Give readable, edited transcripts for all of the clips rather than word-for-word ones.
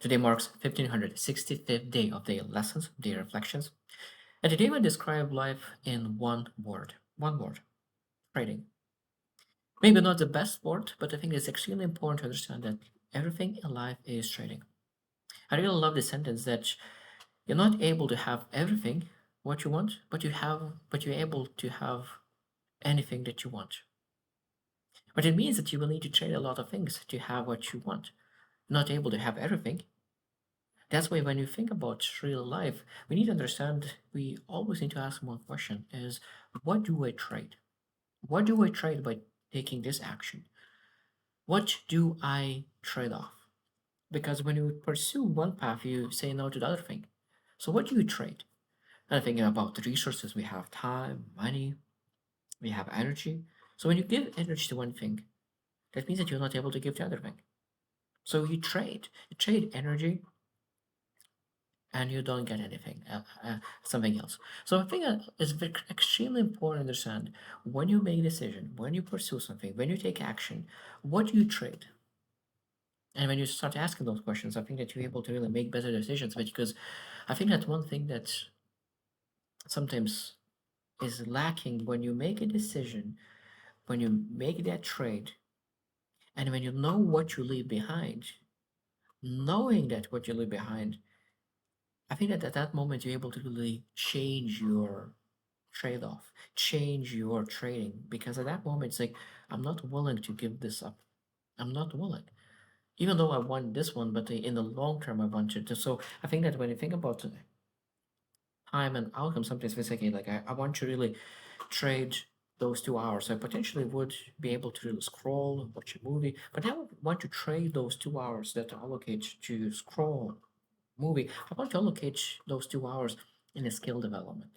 Today marks 1565th day of the lessons, the reflections. And today we describe life in one word. One word. Trading. Maybe not the best word, but I think it's extremely important to understand that everything in life is trading. I really love the sentence that you're not able to have everything what you want, but you're able to have anything that you want. But it means that you will need to trade a lot of things to have what you want. Not able to have everything. That's why when you think about real life, we need to understand we always need to ask one question is what do I trade? What do I trade by taking this action? What do I trade off? Because when you pursue one path, you say no to the other thing. So what do you trade? And thinking about the resources we have time, money, we have energy. So when you give energy to one thing, that means that you're not able to give the other thing. So you trade. You trade energy and you don't get anything, something else. So I think that it's extremely important to understand when you make a decision, when you pursue something, when you take action, what do you trade? And when you start asking those questions, I think that you're able to really make better decisions. Because I think that one thing that sometimes is lacking when you make a decision, when you make that trade, and when you know what you leave behind, knowing that what you leave behind, I think that at that moment you're able to really change your trade off, change your trading. Because at that moment, it's like, I'm not willing to give this up. I'm not willing. Even though I want this one, but in the long term, I want it to. So I think that when you think about time and outcome, sometimes it's like I want to really trade those 2 hours. I potentially would be able to really scroll, watch a movie, but I would want to trade those 2 hours that I allocate to scroll movie. I want to allocate those 2 hours in a skill development.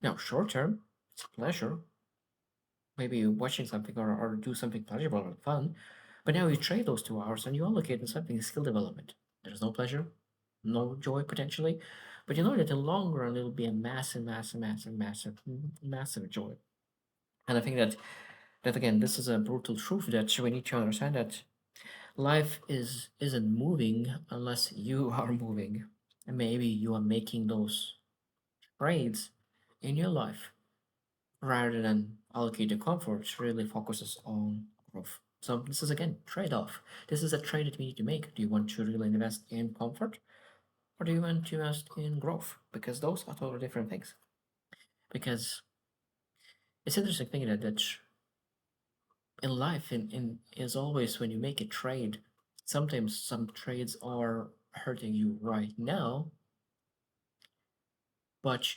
Now, short term, it's a pleasure, maybe watching something or do something pleasurable or fun. But now you trade those 2 hours and you allocate in something skill development. There's no pleasure, no joy potentially, but you know that in the long run it'll be a massive, massive, massive, massive, massive joy. And I think that again, this is a brutal truth that we need to understand that life isn't moving unless you are moving. And maybe you are making those trades in your life rather than allocate the comfort really focuses on growth. So this is again trade-off. This is a trade that we need to make. Do you want to really invest in comfort or do you want to invest in growth? Because those are totally different things. Because it's interesting thing that in life in is always when you make a trade, sometimes some trades are hurting you right now, but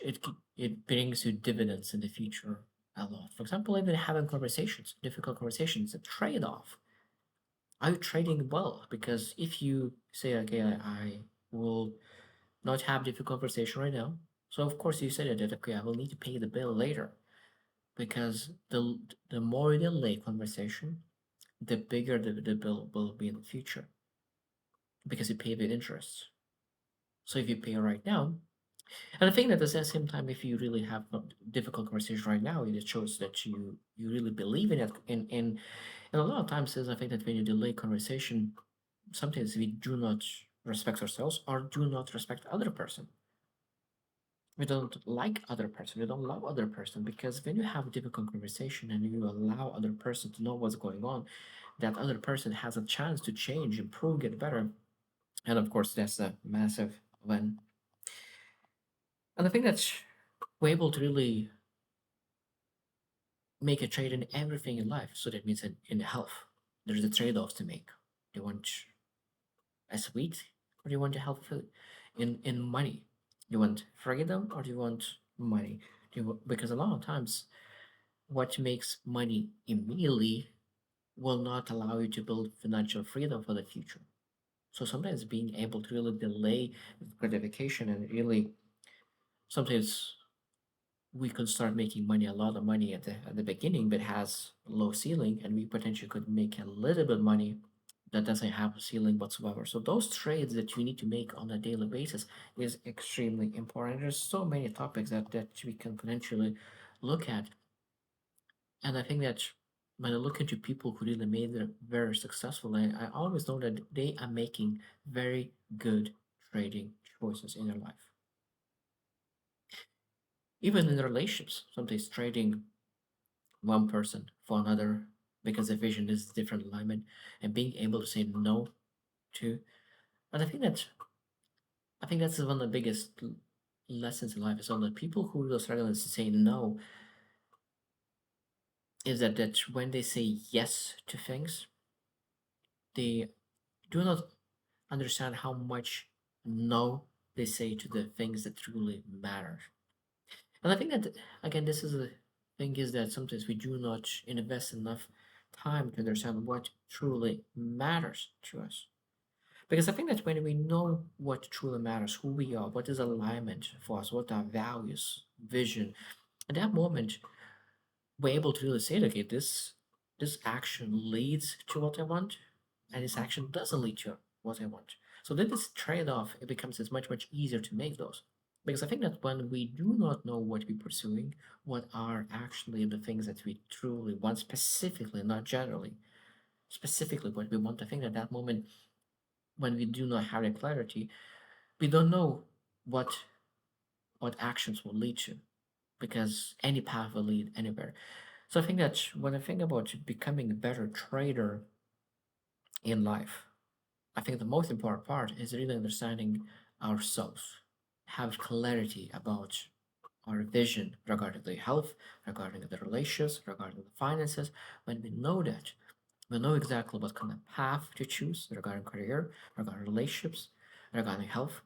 it brings you dividends in the future a lot. For example, even having conversations, difficult conversations, a trade-off. Are you trading well? Because if you say, okay, I will not have difficult conversation right now, so of course you said that okay, I will need to pay the bill later. Because the more you delay conversation, the bigger the bill will be in the future. Because you pay with interest. So if you pay right now, and I think that at the same time, if you really have a difficult conversation right now, it shows that you really believe in it. And a lot of times, is I think that when you delay conversation, sometimes we do not respect ourselves or do not respect other person. We don't like other person. We don't love other person because when you have a difficult conversation and you allow other person to know what's going on, that other person has a chance to change, improve, get better, and of course that's a massive win. And I think that we're able to really make a trade in everything in life. So that means in health, there's a trade-off to make. Do you want a sweet or do you want a healthy food? In money, do you want freedom or do you want money? Because a lot of times, what makes money immediately will not allow you to build financial freedom for the future. So sometimes being able to really delay gratification and really sometimes we could start making money, a lot of money at the beginning, but has low ceiling, and we potentially could make a little bit money that doesn't have a ceiling whatsoever. So those trades that you need to make on a daily basis is extremely important. There's so many topics that we can potentially look at, and I think that. when I look into people who really made it very successful, I always know that they are making very good trading choices in their life. Even in relationships, sometimes trading one person for another because the vision is different alignment and being able to say no to. And I think that's one of the biggest lessons in life is on the people who are struggling to say no is that when they say yes to things, they do not understand how much no they say to the things that truly matter. And I think that again, this is the thing is that sometimes we do not invest enough time to understand what truly matters to us. Because I think that when we know what truly matters, who we are, what is alignment for us, what are values, vision, at that moment we're able to really say, okay, this action leads to what I want, and this action doesn't lead to what I want. So then this trade-off it becomes it's much easier to make those. Because I think that when we do not know what we're pursuing, what are actually the things that we truly want specifically, not generally, specifically what we want, I think at that moment when we do not have the clarity, we don't know what what actions will lead to because any path will lead anywhere. So I think that when I think about becoming a better trader in life, I think the most important part is really understanding ourselves, have clarity about our vision regarding the health, regarding the relationships, regarding the finances. When we know that, we know exactly what kind of path to choose regarding career, regarding relationships, regarding health.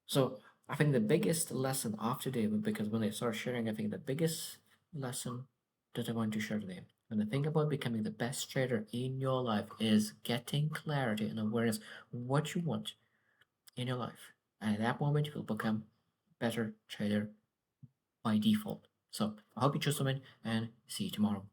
So I think the biggest lesson of today, because when I start sharing, I think the biggest lesson that I want to share today, when I think about becoming the best trader in your life, is getting clarity and awareness what you want in your life. And at that moment, you will become better trader by default. So I hope you choose something and see you tomorrow.